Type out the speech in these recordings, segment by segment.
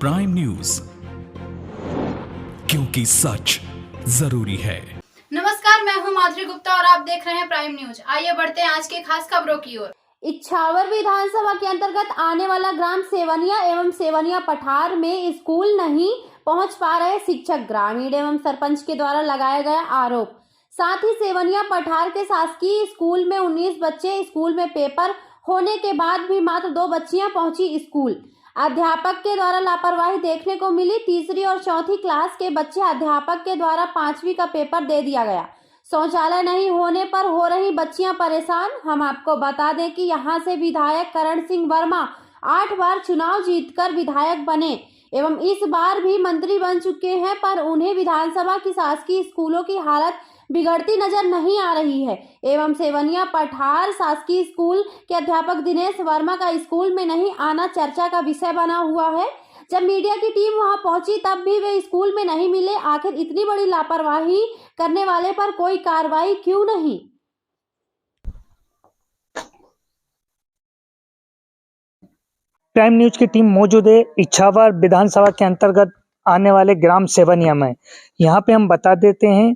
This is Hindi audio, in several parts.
प्राइम न्यूज, क्योंकि सच जरूरी है। नमस्कार, मैं हूं माधुरी गुप्ता और आप देख रहे हैं प्राइम न्यूज। आइए बढ़ते हैं आज के खास खबरों की ओर। इछावर विधानसभा के अंतर्गत आने वाला ग्राम सेवनिया एवं सेवनिया पठार में स्कूल नहीं पहुंच पा रहे शिक्षक, ग्रामीण एवं सरपंच के द्वारा लगाया गया आरोप। साथ ही सेवनिया पठार के शासकीय स्कूल में 19 बच्चे, स्कूल में पेपर होने के बाद भी मात्र 2 बच्चियां पहुंची स्कूल। अध्यापक के द्वारा लापरवाही देखने को मिली। तीसरी और चौथी क्लास के बच्चे अध्यापक के द्वारा 5वीं का पेपर दे दिया गया। शौचालय नहीं होने पर हो रही बच्चियां परेशान। हम आपको बता दें कि यहां से विधायक करण सिंह वर्मा 8 बार चुनाव जीतकर विधायक बने एवं इस बार भी मंत्री बन चुके हैं, पर उन्हें विधानसभा की शासकीय स्कूलों की हालत बिगड़ती नजर नहीं आ रही है। एवं सेवनिया पठार शासकीय स्कूल के अध्यापक दिनेश वर्मा का स्कूल में नहीं आना चर्चा का विषय बना हुआ है। जब मीडिया की टीम वहां पहुंची तब भी वे स्कूल में नहीं मिले। आखिर इतनी बड़ी लापरवाही करने वाले पर कोई कार्रवाई क्यों नहीं? प्राइम न्यूज की टीम मौजूद है इछावर विधानसभा के अंतर्गत आने वाले ग्राम सेवनिया में। यहाँ पे हम बता देते हैं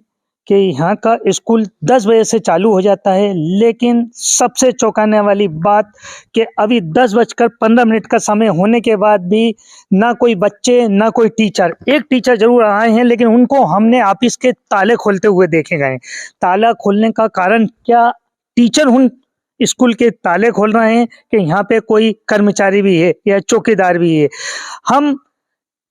कि यहाँ का स्कूल 10 बजे से चालू हो जाता है, लेकिन सबसे चौंकाने वाली बात कि अभी 10:15 का समय होने के बाद भी ना कोई बच्चे ना कोई टीचर। एक टीचर जरूर आए हैं, लेकिन उनको हमने ऑफिस के ताले खोलते हुए देखे गए। ताला खोलने का कारण क्या? टीचर उन स्कूल के ताले खोल रहे हैं कि यहाँ पे कोई कर्मचारी भी है या चौकीदार भी है। हम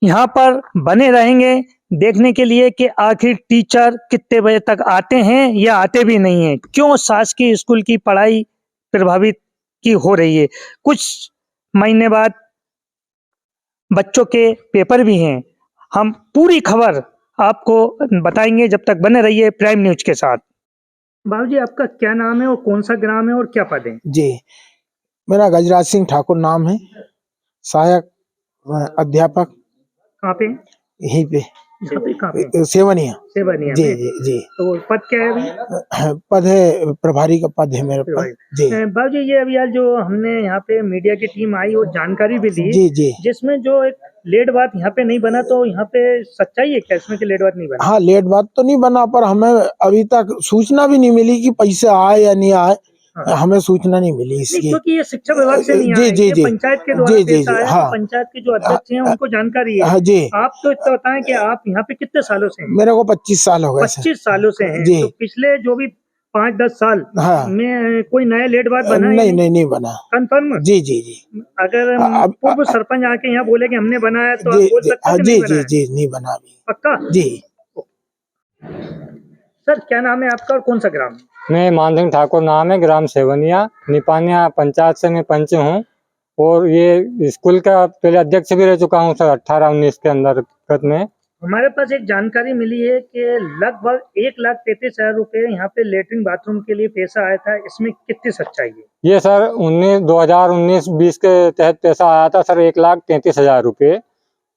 यहाँ पर बने रहेंगे देखने के लिए कि आखिर टीचर कितने बजे तक आते हैं या आते भी नहीं हैं। क्यों शासकीय स्कूल की पढ़ाई प्रभावित की हो रही है। कुछ महीने बाद बच्चों के पेपर भी हैं। हम पूरी खबर आपको बताएंगे, जब तक बने रहिए प्राइम न्यूज के साथ। बाबूजी, आपका क्या नाम है और कौन सा ग्राम है और क्या पद है? जी, मेरा गजराज सिंह ठाकुर नाम है, सहायक अध्यापक। कहाँ पे? यहीं पे, कहाँ पे? सेवनिया। सेवनिया जी में? जी जी। तो पद क्या है अभी? पद है, प्रभारी का पद है मेरे पास। जी बाबूजी, ये अभी आज जो हमने यहाँ पे मीडिया की टीम आई और जानकारी भी ली, जी जी, जिसमें जो एक लेट बात यहाँ पे नहीं बना, तो यहाँ पे सच्चाई है क्या इसमें कि लेट बात नहीं बना? हाँ, लेट बात तो नहीं बना, पर हमें अभी तक सूचना भी नहीं मिली कि पैसे आए या नहीं आए। हाँ। हमें सूचना नहीं मिली इसकी, क्योंकि ये शिक्षा विभाग से नहीं जी आया, जी ये जी, पंचायत के द्वारा जी जी पैसा जी, आया। हाँ। तो पंचायत के जो अध्यक्ष हैं उनको जानकारी है। हाँ जी। आप तो इतना बताएं कि आप यहाँ पे कितने सालों से हैं? मेरे को 25 साल हो गए। 25 सालों से हैं। जी। तो पिछले जो भी 5-10 साल हाँ। में कोई नया लेट बात बना है? नहीं बना। कंफर्म? जी जी जी। अगर पूर्व सरपंच आके यहाँ बोले कि हमने बनाया तो जी, आप बोल सकते हैं कि नहीं बनाया? जी नहीं बना अभी। पक्का? जी। सर, क्या नाम है आपका और कौन सा ग्राम? मैं मान सिंह ठाकुर नाम है, ग्राम सेवनिया, निपानिया पंचायत से मैं पंच हूँ और ये स्कूल का पहले अध्यक्ष भी रह चुका हूँ सर 18-19 के अंतर्गत में। हमारे पास एक जानकारी मिली है कि लगभग 1,33,000 रुपए यहाँ पे लेटरिन बाथरूम के लिए पैसा आया था। इसमें कितनी सच्चाई है? ये सर 2019-20 के तहत पैसा आया था सर 1,33,000 रुपये।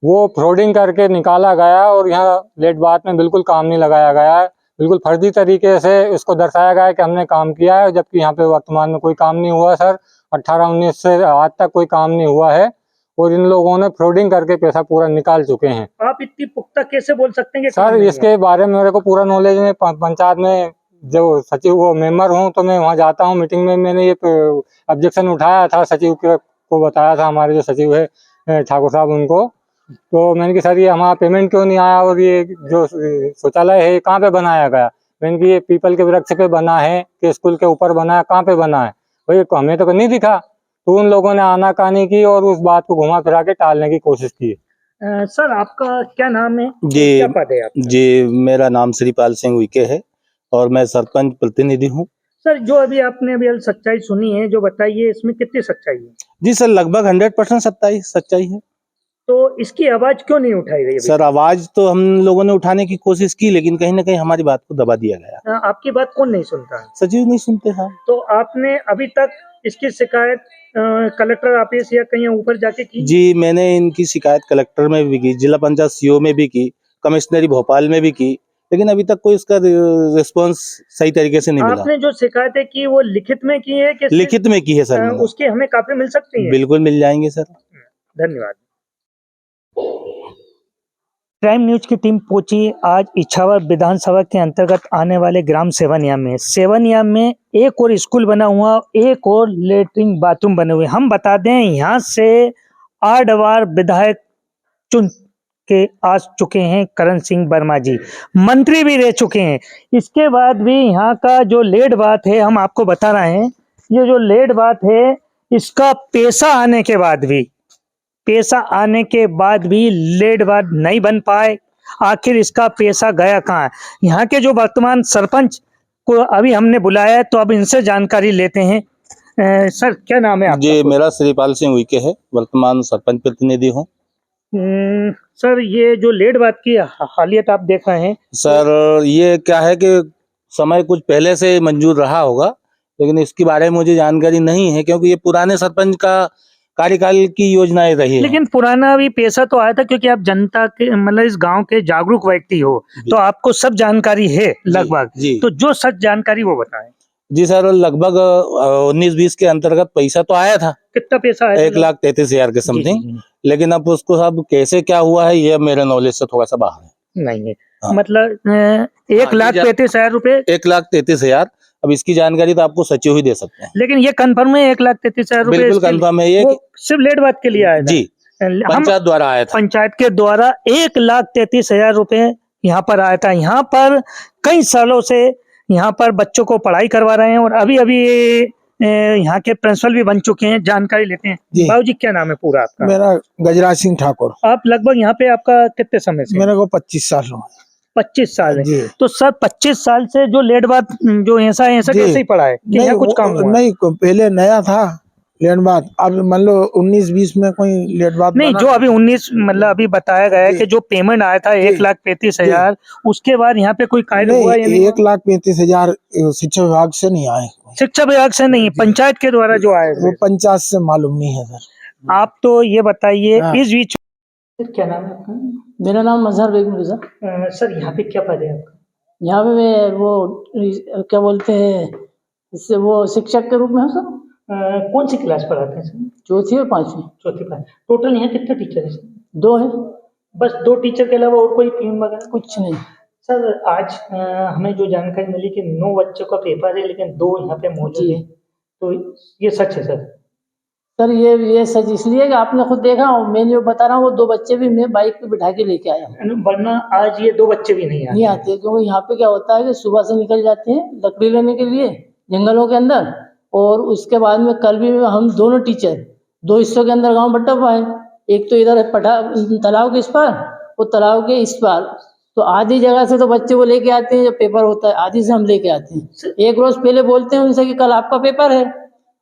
वो फ्रॉडिंग करके निकाला गया और यहाँ लेट बात में बिल्कुल काम नहीं लगाया गया है। बिल्कुल फर्जी तरीके से इसको दर्शाया गया है कि हमने काम किया है, जबकि यहाँ पे वर्तमान में कोई काम नहीं हुआ सर। 18-19 से आज तक कोई काम नहीं हुआ है और इन लोगों ने फ्रॉडिंग करके पैसा पूरा निकाल चुके हैं। आप इतनी पुख्ता कैसे बोल सकते हैं कि सर इसके बारे में मेरे को पूरा नॉलेज में पंचायत में जो सचिव वो मेंबर हूँ तो मैं वहाँ जाता हूँ मीटिंग में। मैंने ये ऑब्जेक्शन उठाया था, सचिव को बताया था, हमारे जो सचिव है ठाकुर साहब उनको। तो मैंने कि सर ये हमारा पेमेंट क्यों नहीं आया और ये जो शौचालय है कहाँ पे बनाया गया? मैंने कि ये पीपल के वृक्ष पे बना है कि स्कूल के ऊपर बना है, कहाँ पे बना है भाई? हमें तो नहीं दिखा। तो उन लोगों ने आनाकानी की और उस बात को घुमा फिरा के टालने की कोशिश की। सर, आपका क्या नाम है? जी, क्या पद है आपका? जी, मेरा नाम श्रीपाल सिंह उइके है और मैं सरपंच प्रतिनिधि हूँ। सर, जो अभी आपने सच्चाई सुनी है, जो बताइए इसमें कितनी सच्चाई है? जी सर, लगभग 100% सच्चाई है। तो इसकी आवाज क्यों नहीं उठाई गई? सर, आवाज तो हम लोगों ने उठाने की कोशिश की, लेकिन कहीं ना कहीं हमारी बात को दबा दिया गया। आपकी बात कौन नहीं सुनता है? सचिव नहीं सुनते हैं। तो आपने अभी तक इसकी शिकायत कलेक्टर ऑफिस या कहीं ऊपर जाके की? जी, मैंने इनकी शिकायत कलेक्टर में भी की, जिला पंचायत सीओ में भी की, कमिश्नरी भोपाल में भी की, लेकिन अभी तक कोई इसका रिस्पांस सही तरीके से नहीं मिला। आपने जो शिकायतें की वो लिखित में की है कि लिखित में की है सर? उसकी हमें कापी मिल सकती है? बिल्कुल मिल जाएंगे सर। धन्यवाद। प्राइम न्यूज की टीम पहुंची आज इछावर विधानसभा के अंतर्गत आने वाले ग्राम सेवनिया में। सेवनिया में एक और स्कूल बना हुआ, एक और लेटरिन बाथरूम बने हुए। हम बता दें यहाँ से 8 बार विधायक चुन के आ चुके हैं करण सिंह वर्मा जी, मंत्री भी रह चुके हैं। इसके बाद भी यहाँ का जो लेट बात है, हम आपको बता रहे हैं, ये जो लेट बात है इसका पैसा आने के बाद भी लेट बात नहीं बन पाए। आखिर इसका पैसा गया कहाँ है? यहाँ के जो वर्तमान सरपंच को अभी हमने बुलाया है, तो अब इनसे जानकारी लेते हैं। सर क्या नाम है आपका? जी, मेरा श्रीपाल सिंह उइके है, वर्तमान सरपंच प्रतिनिधि हूँ। सर ये जो लेट बात की हालियत आप देख रहे हैं सर, ये क्या है कि समय कुछ पहले से मंजूर रहा होगा, लेकिन इसके बारे में मुझे जानकारी नहीं है, क्योंकि ये पुराने सरपंच का कार्यकाल की योजनाएं रही है। लेकिन पुराना भी पैसा तो आया था, क्योंकि आप जनता के मतलब इस गांव के जागरूक व्यक्ति हो, तो आपको सब जानकारी है लगभग। जी। तो जो सच जानकारी वो बताएं। जी सर, लगभग 19-20 के अंतर्गत पैसा तो आया था। कितना पैसा आया? 1,33,000 के समथिंग। लेकिन अब उसको सब कैसे क्या हुआ है, ये मेरे नॉलेज से थोड़ा सा बाहर है। नहीं है। हाँ। मतलब 1,33,000 रुपए। 1,33,000। अब इसकी जानकारी तो आपको सचिव ही दे सकते हैं। लेकिन ये कंफर्म है 1,33,000 रुपए? बिल्कुल कंफर्म है ये। सिर्फ लेट बात के लिए आया था? जी, पंचायत द्वारा आया था। पंचायत के द्वारा 1,33,000 रुपए यहाँ पर आया था। यहाँ पर कई सालों से यहाँ पर बच्चों को पढ़ाई करवा रहे हैं, और अभी यहाँ के प्रिंसिपल भी बन चुके हैं। जानकारी लेते हैं। बाबू जी क्या नाम है पूरा आपका? मेरा गजराज सिंह ठाकुर। आप लगभग यहाँ पे आपका कितने समय से? मेरे को 25 साल हुआ। 25 साल है। जी। तो सर 25 साल से जो लेट बात जो ऐसा कैसे ही पड़ा है कि यहाँ कुछ काम हुआ? नहीं, पहले नया था लेट बात। अब मान लो 19-20 में कोई लेट बात नहीं, जो अभी 19 मतलब अभी बताया गया है कि जो पेमेंट आया था 1,33,000, उसके बाद यहाँ पे कोई कार्य हुआ या नहीं? 1,35,000 शिक्षा विभाग से नहीं आए। शिक्षा विभाग से नहीं, पंचायत के द्वारा जो आए वो पंचायत से मालूम नहीं है सर। आप तो ये बताइए इस बीच। क्या नाम है आपका? मेरा नाम मजहर बेगम रज़ा। सर यहाँ पे क्या पद है आपका? यहाँ पे मैं वो क्या बोलते हैं इससे, वो शिक्षक के रूप में हूँ सर। कौन सी क्लास पढ़ाते हैं सर? 4th और 5वीं। 4th class. टोटल यहाँ कितने टीचर है सर? 2 है। बस 2 टीचर के अलावा और कोई टीम वगैरह? कुछ नहीं सर। आज हमें जो जानकारी मिली कि 9 बच्चों का पेपर है, लेकिन 2 यहाँ पे मौजूद है, तो ये सच है सर? सर ये सच इसलिए कि आपने खुद देखा, मैं जो बता रहा हूँ वो 2 बच्चे भी मैं बाइक पे बिठा के लेके आया हूँ। वरना आज ये 2 बच्चे भी नहीं आते, क्योंकि यहाँ पे क्या होता है कि सुबह से निकल जाते हैं लकड़ी लेने के लिए जंगलों के अंदर, और उसके बाद में कल भी हम दोनों टीचर 2 हिस्सों के अंदर गाँव बट्टा पाए। एक तो इधर तालाब के इस पार और तालाब के इस पार। तो आधी जगह से तो बच्चे वो लेके आते हैं जब पेपर होता है, आधी से हम लेके आते हैं। एक रोज पहले बोलते हैं उनसे कि कल आपका पेपर है,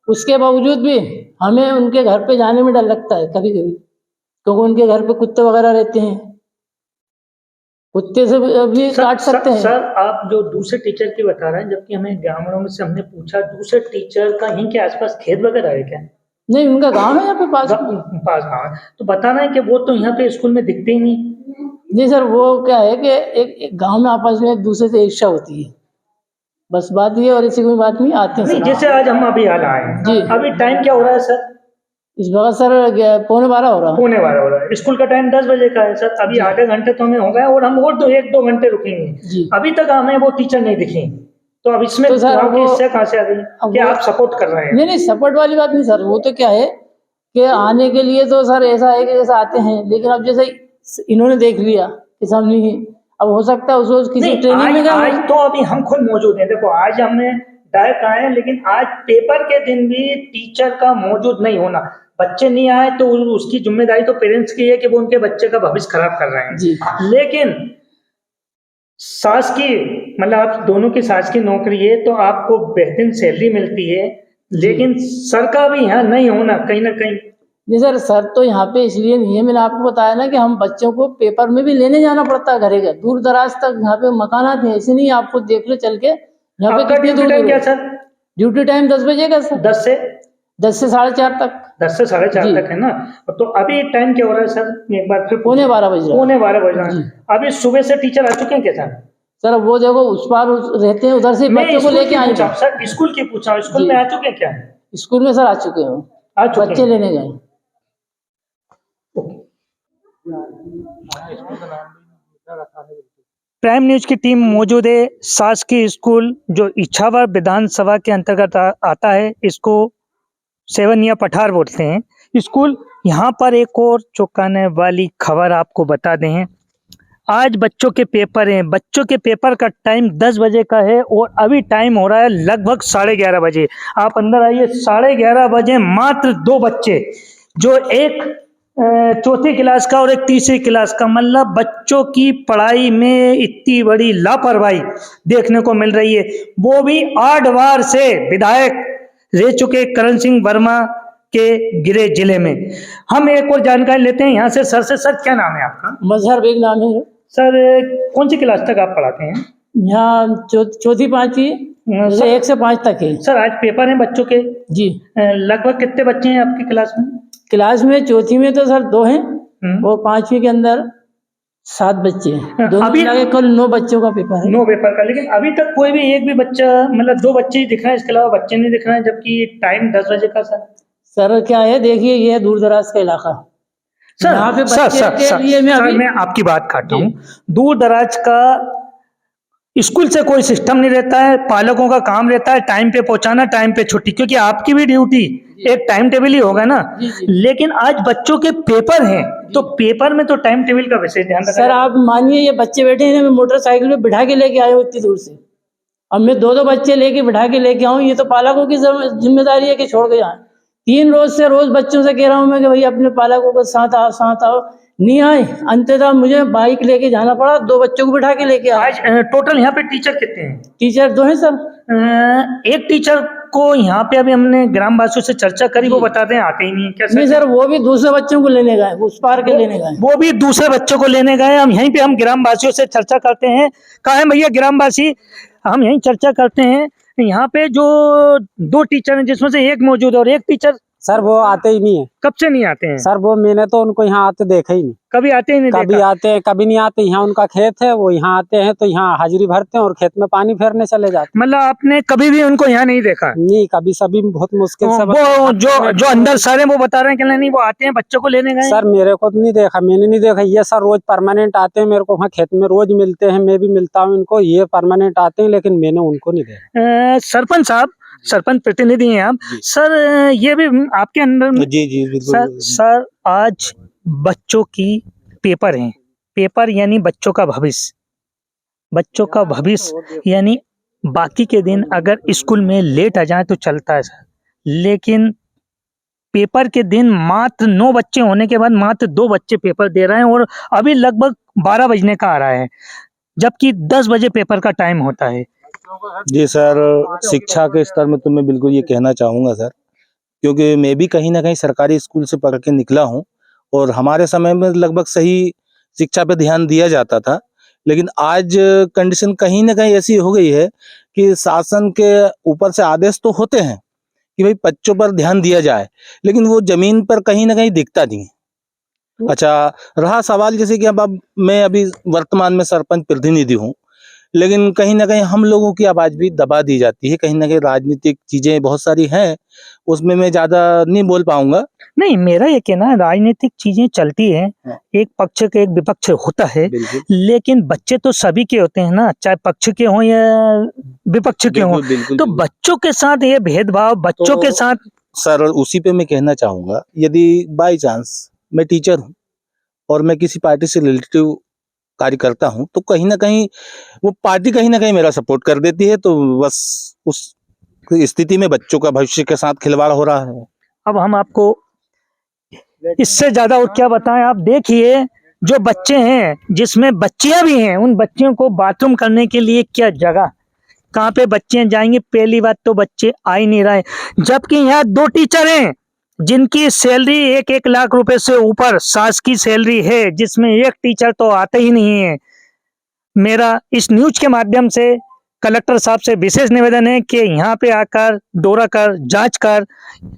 उसके बावजूद भी हमें उनके घर पे जाने में डर लगता है कभी कभी, क्योंकि उनके घर पे कुत्ते वगैरह रहते हैं, कुत्ते से भी काट सकते हैं। सर आप जो दूसरे टीचर की बता रहे हैं, जबकि हमें ग्रामीणों में से हमने पूछा दूसरे टीचर का यहीं के आसपास खेत वगैरह है क्या? नहीं, उनका गांव है यहाँ पे पास गाँव है। तो बताना है कि वो तो यहाँ पे स्कूल में दिखते ही नहीं। नहीं सर, वो क्या है कि एक गांव में आपस में एक दूसरे से ईर्ष्या होती है, बस बात ये, और ऐसी कोई बात नहीं। आते हैं जैसे आज हम अभी हाल आए जी। अभी टाइम क्या हो रहा है सर? इस वक्त सर 11:15 हो रहा है। 11:15 हो रहा है। स्कूल का टाइम 10 बजे का है सर। अभी आधे घंटे तो हमें हो गए, और हम और 1-2 घंटे रुकेंगे। अभी तक हमें वो टीचर नहीं दिखे। तो अब इसमें तो सर वो इससे कहाँ से आ गई? क्या आप सपोर्ट कर रहे हैं? नहीं, सपोर्ट वाली बात नहीं सर। वो तो क्या है कि आने के लिए तो सर ऐसा है कि जैसे आते हैं, लेकिन अब जैसे इन्होंने देख लिया कि सब नहीं, अब हो सकता है उस किसी ट्रेनिंग में आज तो अभी हम खुद मौजूद हैं। देखो आज हमने डायरेक्ट आए हैं, लेकिन आज पेपर के दिन भी टीचर का मौजूद नहीं होना, बच्चे नहीं आए तो उसकी जिम्मेदारी तो पेरेंट्स की है कि वो उनके बच्चे का भविष्य खराब कर रहे हैं जी। लेकिन सास की मतलब आप दोनों की सास की नौकरी है तो आपको बेहतरीन सैलरी मिलती है, लेकिन सर का भी यहाँ नहीं होना कहीं ना कहीं। जी सर तो यहाँ पे इसलिए नहीं है, मैंने आपको बताया ना कि हम बच्चों को पेपर में भी लेने जाना पड़ता है घरे का, दूर दराज तक यहाँ पे मकानात हैं, ऐसे नहीं आपको देख लो चल के यहाँ पे कितनी दूर टाइम क्या सर? ड्यूटी टाइम 10 बजे का सर। 10 से 4:30 तक। 10 से 4:30 तक है ना। तो अभी टाइम क्या हो रहा है सर? एक बार फिर 11:15 बज रहा है। 11:15 बज रहा है। अभी सुबह से टीचर आ चुके हैं क्या सर? सर वो देखो उस पार रहते हैं, उधर से बच्चों को लेके आए सर। स्कूल की पूछा, स्कूल में आ चुके हैं क्या? स्कूल में सर आ चुके हैं, बच्चे लेने गए। प्राइम न्यूज की टीम मौजूद है शासकीय स्कूल जो इछावर विधानसभा के अंतर्गत आता है। इसको सेवनिया पठार बोलते हैं स्कूल। यहाँ पर एक और चौंकाने वाली खबर आपको बता दें, आज बच्चों के पेपर हैं। बच्चों के पेपर का टाइम 10 बजे का है और अभी टाइम हो रहा है लगभग 11:30 बजे। आप अंदर आइए। 11:30 बजे मात्र 2 बच्चे, जो एक चौथी क्लास का और एक तीसरी क्लास का, मतलब बच्चों की पढ़ाई में इतनी बड़ी लापरवाही देखने को मिल रही है। वो भी 8 बार से विधायक रह चुके करण सिंह वर्मा के गिरे जिले में। हम एक और जानकारी लेते हैं यहाँ से सर से। सर, क्या नाम है आपका? मजहर बेग नाम है। सर, कौन सी क्लास तक आप पढ़ाते हैं? यहाँ चौथी पांचवी से 1 से 5 तक है। सर, आज पेपर हैं बच्चों के जी। लगभग कितने बच्चे हैं आपकी क्लास में? क्लास में चौथी में तो सर 2 हैं और पांचवी के अंदर 7 बच्चे हैं। दोनों अभी मिला के कुल 9 बच्चों का पेपर है। 9 पेपर का, लेकिन अभी तक कोई भी एक भी बच्चा, मतलब 2 बच्चे ही दिख रहे हैं, इसके अलावा बच्चे नहीं दिख रहे हैं, जबकि टाइम 10 बजे का। सर क्या है, देखिए ये है दूर दराज का इलाका। सर, यहाँ पे सर, बच्चे सर, के सर, लिए सर, मैं आपकी बात काटता हूँ। दूर दराज का स्कूल से कोई सिस्टम नहीं रहता है। पालकों का काम रहता है टाइम पे पहुंचाना, टाइम पे छुट्टी, क्योंकि आपकी भी ड्यूटी एक टाइम टेबल ही होगा ना। लेकिन आज बच्चों के पेपर हैं, तो पेपर में तो टाइम टेबल का विशेष ध्यान रखना। सर आप मानिए, ये बच्चे बैठे हैं, मैं मोटरसाइकिल पे बिठा के लेके आया हूँ इतनी दूर से। अब मैं 2 बच्चे लेके बिठा के लेके आऊँ, ये तो पालकों की जिम्मेदारी है कि छोड़ के जाए। 3 रोज से रोज बच्चों से कह रहा हूँ मैं कि भाई अपने पालकों को साथ आओ, नहीं आए। अंततः मुझे बाइक लेके जाना पड़ा, 2 बच्चों को बिठा के लेके आया। आज टोटल यहाँ पे टीचर कितने हैं? टीचर 2 हैं सर। एक टीचर को यहाँ पे अभी हमने ग्रामवासियों से चर्चा करी, वो बताते हैं आते ही नहीं है। क्या नहीं सर, वो भी दूसरे बच्चों को लेने गए, उस पार के लेने गए। वो भी दूसरे बच्चों को लेने गए। हम यहीं पे ग्रामवासियों से चर्चा करते हैं। कहाँ है भैया ग्रामवासी? हम यहीं चर्चा करते हैं। यहाँ पे जो 2 टीचर हैं, जिसमें से एक मौजूद है और एक टीचर सर वो आते ही नहीं है। कब से नहीं आते हैं? सर वो मैंने तो उनको यहाँ आते देखा ही नहीं। कभी आते ही नहीं कभी देखा? आते हैं, कभी नहीं आते। यहाँ उनका खेत है, वो यहाँ आते हैं तो यहाँ हाजिरी भरते हैं और खेत में पानी फेरने चले जाते हैं। मतलब आपने कभी भी उनको यहाँ नहीं देखा? नहीं, कभी सभी बहुत मुश्किल से। वो जो अंदर सर है वो बता रहे हैं कि नहीं वो आते हैं, बच्चों को लेने गए। सर मेरे को तो नहीं देखा, मैंने नहीं देखा। ये सर रोज परमानेंट आते हैं, मेरे को वहाँ खेत में रोज मिलते हैं, मैं भी मिलता हूँ इनको। ये परमानेंट आते हैं, लेकिन मैंने उनको नहीं देखा। सरपंच साहब, सरपंच प्रतिनिधि हैं आप सर, ये भी आपके अंदर में। जी बिल्कुल। सर आज बच्चों की पेपर हैं। पेपर यानी बच्चों का भविष्य। बच्चों का भविष्य यानी बाकी के दिन अगर स्कूल में लेट आ जाए तो चलता है सर, लेकिन पेपर के दिन मात्र 9 बच्चे होने के बाद मात्र 2 बच्चे पेपर दे रहे हैं और अभी लगभग 12 बजने का आ रहा है, जबकि 10 बजे पेपर का टाइम होता है। जी सर, शिक्षा के स्तर में तो मैं बिल्कुल ये कहना चाहूँगा सर, क्योंकि मैं भी कहीं ना कहीं सरकारी स्कूल से पढ़ के निकला हूँ और हमारे समय में लगभग सही शिक्षा पे ध्यान दिया जाता था। लेकिन आज कंडीशन कहीं ना कहीं ऐसी हो गई है कि शासन के ऊपर से आदेश तो होते हैं कि भाई बच्चों पर ध्यान दिया जाए, लेकिन वो जमीन पर कहीं ना कहीं दिखता नहीं है। अच्छा, रहा सवाल जैसे कि अब मैं अभी वर्तमान में सरपंच प्रतिनिधि हूँ, लेकिन कहीं ना कहीं हम लोगों की आवाज भी दबा दी जाती है। कहीं ना कहीं राजनीतिक चीजें बहुत सारी हैं, उसमें मैं ज्यादा नहीं बोल पाऊंगा। नहीं, मेरा ये कहना है राजनीतिक चीजें चलती हैं, एक पक्ष का एक विपक्ष होता है, लेकिन बच्चे तो सभी के होते हैं ना, चाहे पक्ष के हों या विपक्ष के हों। तो बच्चों के साथ ये भेदभाव, बच्चों के साथ सर उसी पे मैं कहना चाहूंगा, यदि बाई चांस मैं टीचर हूँ और मैं किसी पार्टी से रिलेटिव कार्य करता हूं, तो कहीं ना कहीं वो पार्टी कहीं ना कहीं मेरा सपोर्ट कर देती है, तो बस उस स्थिति में बच्चों का भविष्य के साथ खिलवाड़ हो रहा है। अब हम आपको इससे ज्यादा और क्या बताएं। आप देखिए जो बच्चे हैं, जिसमें बच्चियां भी हैं, उन बच्चियों को बाथरूम करने के लिए क्या जगह, कहाँ पे बच्चे जाएंगे? पहली बात तो बच्चे आ ही नहीं रहे, जबकि यहाँ 2 टीचर हैं जिनकी सैलरी 1-1 लाख रुपए से ऊपर शासकीय सैलरी है, जिसमें एक टीचर तो आते ही नहीं है। मेरा इस न्यूज के माध्यम से कलेक्टर साहब से विशेष निवेदन है कि यहाँ पे आकर दौरा कर, जांच कर,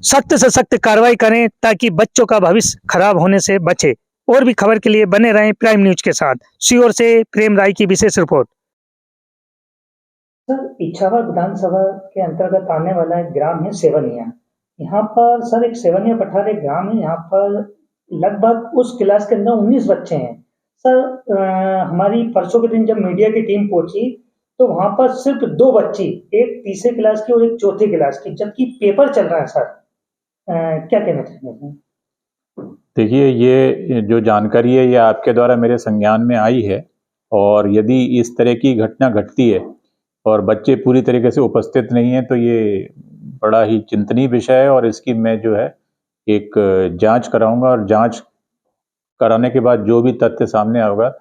सख्त से सख्त कार्रवाई करें ताकि बच्चों का भविष्य खराब होने से बचे। और भी खबर के लिए बने रहें प्राइम न्यूज के साथ। सीओर से प्रेम राय की विशेष रिपोर्ट। सर, इछावर विधानसभा के अंतर्गत आने वाला एक ग्राम है सेवनिया। यहाँ पर सर एक सेवनिया पठार एक ग्राम है। यहाँ पर लगभग उस क्लास के अंदर 19 बच्चे हैं। सर हमारी परसों के दिन जब मीडिया की टीम पहुंची तो वहां पर सिर्फ 2 बच्ची, एक तीसरे क्लास की और एक चौथी क्लास की, जबकि पेपर चल रहा है सर। क्या कहना चाहेंगे? देखिए, ये जो जानकारी है ये आपके द्वारा मेरे संज्ञान में आई है, और यदि इस तरह की घटना घटती है और बच्चे पूरी तरीके से उपस्थित नहीं हैं तो ये बड़ा ही चिंतनीय विषय है, और इसकी मैं जो है एक जांच कराऊंगा, और जांच कराने के बाद जो भी तथ्य सामने आएगा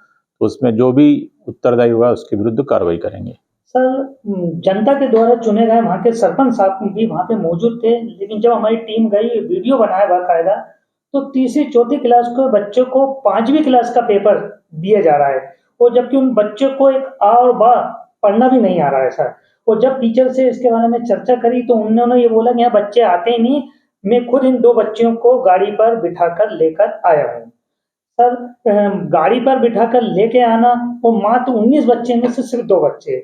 उसमें जो भी उत्तरदायी होगा उसके विरुद्ध कार्रवाई करेंगे। सर जनता के द्वारा चुने गए वहाँ के सरपंच साहब भी वहाँ पे मौजूद थे, लेकिन जब हमारी टीम गई वीडियो बनाया बाकायदा, तो तीसरी चौथी क्लास के बच्चों को 5वीं क्लास का पेपर दिया जा रहा है, और जबकि उन बच्चों को एक आ और बा पढ़ना भी नहीं आ रहा है सर। और जब टीचर से इसके बारे में चर्चा करी तो उन्होंने ये बोला कि यहाँ बच्चे आते ही नहीं, मैं खुद इन 2 बच्चियों को गाड़ी पर बिठाकर लेकर आया हूँ। सर गाड़ी पर बिठाकर लेके आना, और मात्र 19 बच्चे में से सिर्फ 2 बच्चे।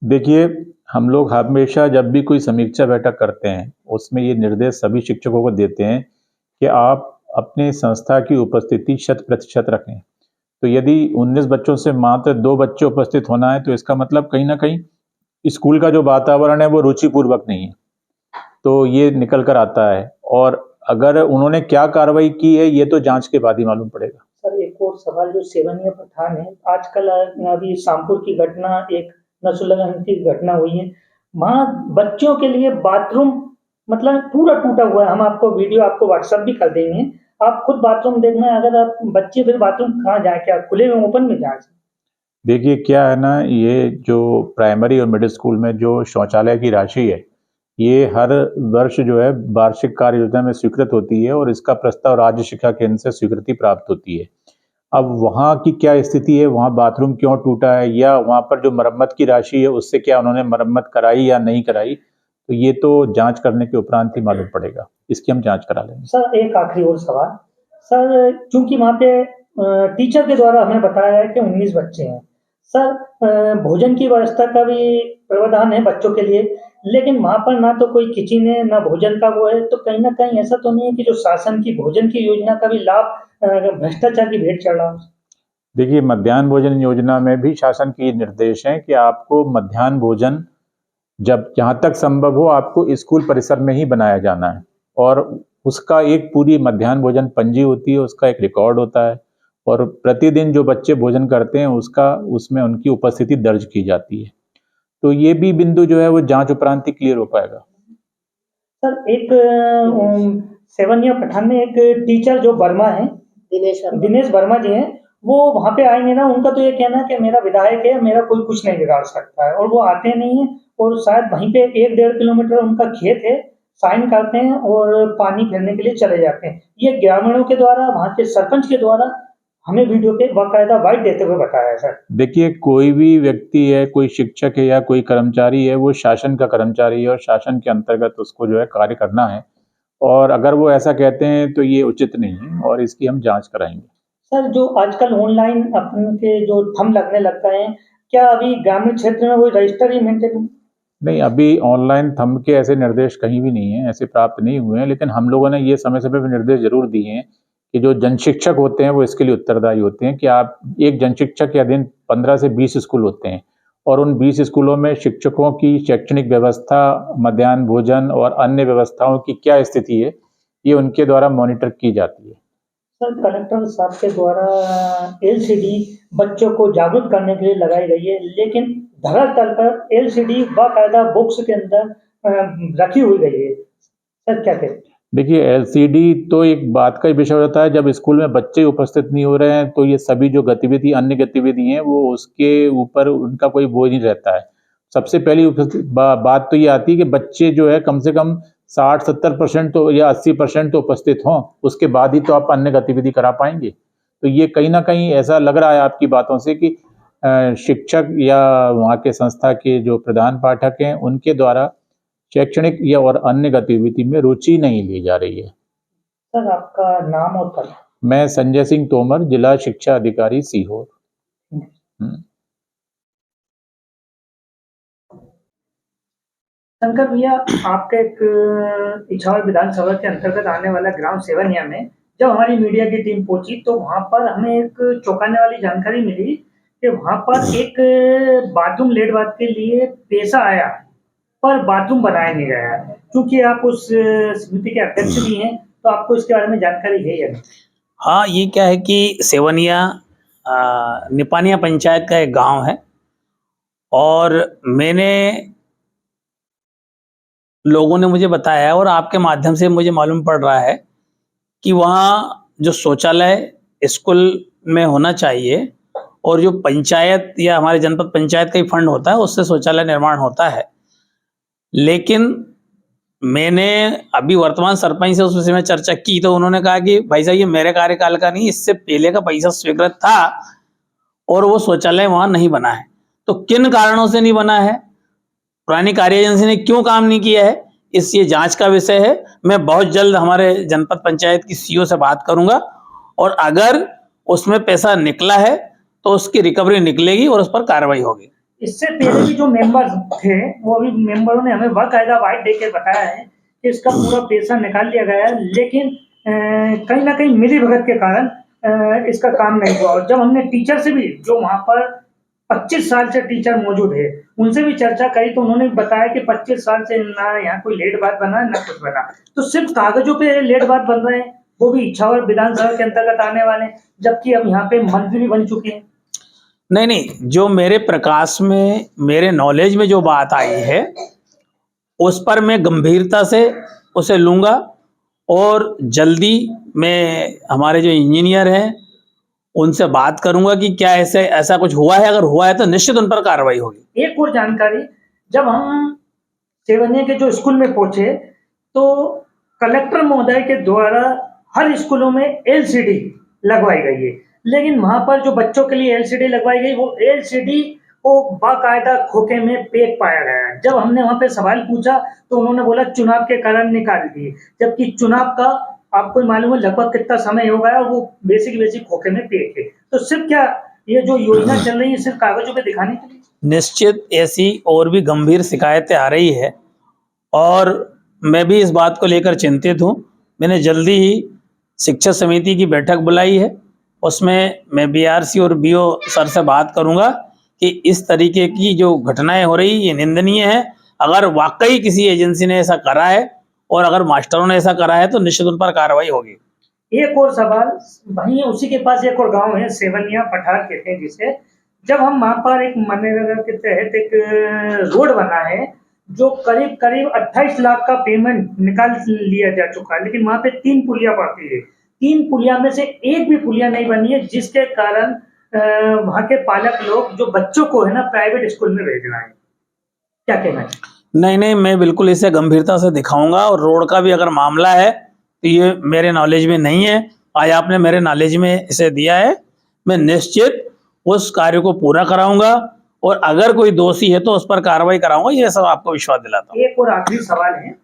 देखिए, हम लोग हमेशा जब भी कोई समीक्षा बैठक करते हैं उसमें ये निर्देश सभी शिक्षकों को देते हैं कि आप अपनी संस्था की उपस्थिति 100% रखें। तो यदि 19 बच्चों से मात्र 2 बच्चे उपस्थित होना है तो इसका मतलब कहीं ना कहीं स्कूल का जो वातावरण है वो रुचिपूर्वक नहीं है, तो ये निकल कर आता है। और अगर उन्होंने क्या कार्रवाई की है ये तो जांच के बाद ही मालूम पड़ेगा। सर एक और सवाल, जो सेवनिया पठान है, आजकल अभी शामपुर की घटना, एक नसुल्लाह की घटना हुई है, वहाँ बच्चों के लिए बाथरूम मतलब पूरा टूटा हुआ है। हम आपको वीडियो आपको व्हाट्सएप भी कर देंगे, आप खुद बाथरूम देखना है। अगर आप बच्चे फिर बाथरूम कहाँ जाए, क्या खुले में ओपन में जाए? देखिए क्या है ना, ये जो प्राइमरी और मिडिल स्कूल में जो शौचालय की राशि है ये हर वर्ष जो है वार्षिक कार्य योजना में स्वीकृत होती है, और इसका प्रस्ताव राज्य शिक्षा केंद्र से स्वीकृति प्राप्त होती है। अब वहाँ की क्या स्थिति है, वहाँ बाथरूम क्यों टूटा है, या वहाँ पर जो मरम्मत की राशि है उससे क्या उन्होंने मरम्मत कराई या नहीं कराई, तो ये तो जांच करने के उपरांत ही मालूम पड़ेगा। इसकी हम जांच करा लेंगे। सर एक आखिरी और सवाल, सर क्योंकि वहाँ पे टीचर के द्वारा हमें बताया है कि 19 बच्चे हैं, सर भोजन की व्यवस्था का भी प्रावधान है बच्चों के लिए, लेकिन वहाँ पर ना तो कोई किचन है ना भोजन का वो है, तो कहीं ना कहीं ऐसा तो नहीं है कि जो शासन की भोजन की योजना का भी लाभ भ्रष्टाचार की भेंट चढ़ रहा हो? देखिए, मध्याह्न भोजन योजना में भी शासन की निर्देश है कि आपको मध्याह्न भोजन जब जहाँ तक संभव हो आपको स्कूल परिसर में ही बनाया जाना है, और उसका एक पूरी मध्याह्न भोजन पंजी होती है, उसका एक रिकॉर्ड होता है, और प्रतिदिन जो बच्चे भोजन करते हैं उसमें उनकी उपस्थिति दर्ज की जाती है। तो ये भी बिंदु जो है वो जांच उपरांत ही क्लियर हो पाएगा। सर एक सेवनिया पठान में एक टीचर जो वर्मा है, दिनेश वर्मा जी हैं, वो वहाँ पे आएंगे ना, उनका तो ये कहना है कि मेरा विधायक है, मेरा कोई कुछ नहीं बिगाड़ सकता है, और वो आते नहीं है, और शायद वहीं पे 1-1.5 किलोमीटर उनका खेत है, साइन करते हैं और पानी फेरने के लिए चले जाते हैं। ये ग्रामीणों के द्वारा, वहाँ के सरपंच के द्वारा हमें वीडियो पे बाकायदा वाइट देते हुए बताया है। सर देखिए, कोई भी व्यक्ति है, कोई शिक्षक है या कोई कर्मचारी है, वो शासन का कर्मचारी है और शासन के अंतर्गत उसको जो है कार्य करना है, और अगर वो ऐसा कहते हैं तो ये उचित नहीं है, और इसकी हम जांच कराएंगे। सर जो आजकल ऑनलाइन अपन के जो थंब लगने लगता है, क्या अभी ग्रामीण क्षेत्र में वो रजिस्टर ही मेंटेन? नहीं, अभी ऑनलाइन थंब के ऐसे निर्देश कहीं भी नहीं है, ऐसे प्राप्त नहीं हुए हैं, लेकिन हम लोगों ने ये समय समय पर निर्देश जरूर दिए हैं कि जो जन शिक्षक होते हैं वो इसके लिए उत्तरदायी होते हैं कि आप एक जन शिक्षक के अधीन 15 से 20 स्कूल होते हैं, और उन 20 स्कूलों में शिक्षकों की शैक्षणिक व्यवस्था, मध्याह्न भोजन और अन्य व्यवस्थाओं की क्या स्थिति है, ये उनके द्वारा मॉनिटर की जाती है। सर कलेक्टर साहब के द्वारा LCD बच्चों को जागरूक करने के लिए लगाई गई है, लेकिन धरातल पर LCD बाकायदा बॉक्स के अंदर रखी हुई गई है। सर क्या कहते हैं? देखिए, LCD तो एक बात का विषय होता है, जब स्कूल में बच्चे उपस्थित नहीं हो रहे हैं तो ये सभी जो गतिविधि, अन्य गतिविधि हैं, वो उसके ऊपर उनका कोई बोझ नहीं रहता है। सबसे पहली बात तो ये आती है कि बच्चे जो है कम से कम 60-70% तो या 80% तो उपस्थित हों, उसके बाद ही तो आप अन्य गतिविधि करा पाएंगे। तो ये कहीं ना कहीं ऐसा लग रहा है आपकी बातों से कि शिक्षक या वहाँ के संस्था के जो प्रधान पाठक हैं उनके द्वारा शैक्षणिक या और अन्य गतिविधि में रुचि नहीं ली जा रही है। सर आपका नाम और पद? मैं संजय सिंह तोमर, जिला शिक्षा अधिकारी सीहोर। शंकर भैया, आपके एक इछावर विधानसभा के अंतर्गत आने वाला ग्राम सेवनिया में जब हमारी मीडिया की टीम पहुंची तो वहां पर हमें एक चौंकाने वाली जानकारी मिली कि वहां पर एक बाथरूम लेटवाद के लिए पैसा आया पर बाथरूम बनाया नहीं गया। क्योंकि आप उस समिति के अध्यक्ष भी हैं तो आपको इसके बारे में जानकारी है या नहीं? हाँ, ये क्या है कि सेवनिया निपानिया पंचायत का एक गांव है और मैंने लोगों ने मुझे बताया और आपके माध्यम से मुझे मालूम पड़ रहा है कि वहाँ जो शौचालय स्कूल में होना चाहिए और जो पंचायत या हमारे जनपद पंचायत का ही फंड होता है उससे शौचालय निर्माण होता है। लेकिन मैंने अभी वर्तमान सरपंच से उस विषय में चर्चा की तो उन्होंने कहा कि भाई साहब ये मेरे कार्यकाल का नहीं, इससे पहले का पैसा स्वीकृत था और वो शौचालय वहाँ नहीं बना है। तो किन कारणों से नहीं बना है, पुरानी कार्य एजेंसी ने क्यों काम नहीं किया है, इस ये जांच का विषय है। मैं बहुत जल्द हमारे जनपद पंचायत की सीईओ से बात करूंगा और अगर उसमें पैसा निकला है तो उसकी रिकवरी निकलेगी और उस पर कार्रवाई होगी। इससे पहले भी जो मेंबर थे वो भी मेंबरों ने हमें बाकायदा वाइट दे के बताया है कि इसका पूरा पैसा निकाल लिया गया है, लेकिन कहीं ना कहीं मिली भगत के कारण इसका काम नहीं हुआ। और जब हमने टीचर से भी, जो वहाँ पर 25 साल से टीचर मौजूद है, उनसे भी चर्चा करी तो उन्होंने बताया कि 25 साल से ना यहाँ कोई लेट बात बना ना कुछ बना, तो सिर्फ कागजों पे लेट बात बन रहे हैं, वो भी इच्छावर विधानसभा के अंतर्गत आने वाले, जबकि अब यहाँ पे मंत्री भी बन चुके हैं। नहीं, जो मेरे प्रकाश में, मेरे नॉलेज में जो बात आई है उस पर मैं गंभीरता से उसे लूँगा और जल्दी मैं हमारे जो इंजीनियर हैं उनसे बात करूंगा कि क्या ऐसा कुछ हुआ है। अगर हुआ है तो निश्चित उन पर कार्रवाई होगी। एक और जानकारी, जब हम सेवनिया के जो स्कूल में पहुंचे तो कलेक्टर महोदय के द्वारा हर स्कूलों में एलसीडी लगवाई गई है, लेकिन वहां पर जो बच्चों के लिए एलसीडी लगवाई गई वो एलसीडी को बाकायदा खोखे में पैक पाया गया है। जब हमने वहां पे सवाल पूछा तो उन्होंने बोला चुनाव के कारण निकाल दिए, जबकि चुनाव का आपको मालूम है लगभग कितना समय हो गया और वो बेसिक खोखे में पैक है। तो सिर्फ क्या ये जो योजना चल रही है सिर्फ कागजों पे दिखाने के लिए? निश्चित ऐसी और भी गंभीर शिकायतें आ रही है और मैं भी इस बात को लेकर चिंतित हूँ। मैंने जल्दी ही शिक्षा समिति की बैठक बुलाई है, उसमें मैं बीआरसी और बीओ सर से बात करूंगा कि इस तरीके की जो घटनाएं हो रही ये निंदनीय है। अगर वाकई किसी एजेंसी ने ऐसा करा है और अगर मास्टरों ने ऐसा करा है तो निश्चित उन पर कार्रवाई होगी। एक और सवाल, वहीं उसी के पास एक और गांव है सेवनिया पठार कहते हैं जिसे, जब हम वहां पर एक मनरेगा के तहत एक रोड बना है जो करीब 28 लाख का पेमेंट निकाल लिया जा चुका है, लेकिन वहां पे 3 पुलिया पड़ती है, 3 पुलिया में से एक भी पुलिया नहीं बनी है, जिसके कारण वहां के पालक लोग जो बच्चों को है ना प्राइवेट स्कूल में भेजना है। क्या कहना है? नहीं, मैं बिल्कुल इसे गंभीरता से दिखाऊंगा और रोड का भी अगर मामला है तो ये मेरे नॉलेज में नहीं है, आज आपने मेरे नॉलेज में इसे दिया है। मैं निश्चित उस कार्य को पूरा कराऊंगा और अगर कोई दोषी है तो उस पर कार्रवाई कराऊंगा, ये सब आपको विश्वास दिलाता हूँ। एक और आखिरी सवाल है,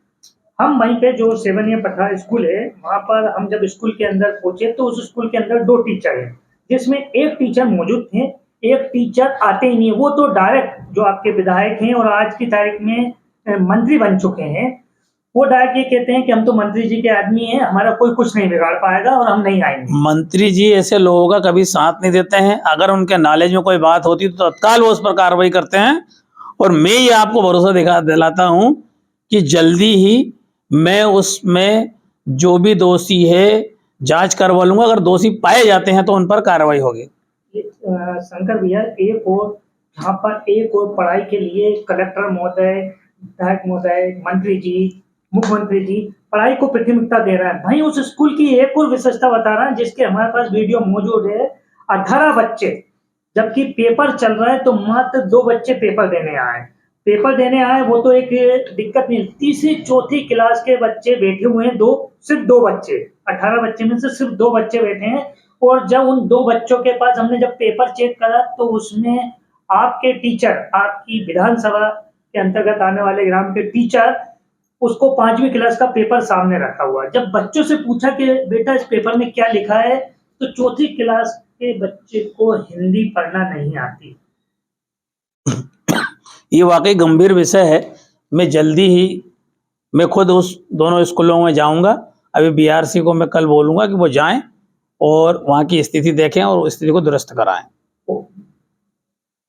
हम वहीं पे जो सेवनिया पठार स्कूल है वहां पर हम जब स्कूल के अंदर पहुंचे तो उस स्कूल के अंदर 2 टीचर हैं, जिसमें एक टीचर मौजूद थे, एक टीचर आते ही नहीं, वो तो डायरेक्ट जो आपके विधायक हैं और आज की तारीख में मंत्री बन चुके हैं, वो डायरेक्ट ये कहते हैं कि हम तो मंत्री जी के आदमी हैं, हमारा कोई कुछ नहीं बिगाड़ पाएगा और हम नहीं आएंगे। मंत्री जी ऐसे लोगों का कभी साथ नहीं देते हैं, अगर उनके नॉलेज में कोई बात होती तो तत्काल वो उस पर कार्रवाई करते हैं और मैं ये आपको भरोसा दिलाता हूँ कि जल्दी ही मैं उसमें जो भी दोषी है जांच करवा लूंगा, अगर दोषी पाए जाते हैं तो उन पर कार्रवाई होगी। शंकर भैया, एक और यहाँ पर एक और पढ़ाई के लिए कलेक्टर महोदय, विधायक महोदय, मंत्री जी, मुख्यमंत्री जी पढ़ाई को प्राथमिकता दे रहा है। भाई उस स्कूल की एक और विशेषता बता रहा है जिसके हमारे पास वीडियो मौजूद है, 18 बच्चे, जबकि पेपर चल रहा है तो मात्र 2 बच्चे पेपर देने आए। वो तो एक दिक्कत नहीं, तीसरी चौथी क्लास के बच्चे बैठे हुए हैं, सिर्फ 2 बच्चे, 18 बच्चे में से सिर्फ 2 बच्चे बैठे हैं। और जब उन 2 बच्चों के पास हमने जब पेपर चेक करा तो उसमें आपके टीचर, आपकी विधानसभा के अंतर्गत आने वाले ग्राम के टीचर, उसको 5वीं क्लास का पेपर सामने रखा हुआ। जब बच्चों से पूछा कि बेटा इस पेपर में क्या लिखा है, तो चौथी क्लास के बच्चे को हिंदी पढ़ना नहीं आती। ये वाकई गंभीर विषय है। मैं जल्दी ही मैं खुद उस दोनों स्कूलों में जाऊंगा, अभी बीआरसी को मैं कल बोलूँगा कि वो जाएं और वहाँ की स्थिति देखें और स्थिति को दुरुस्त कराएं।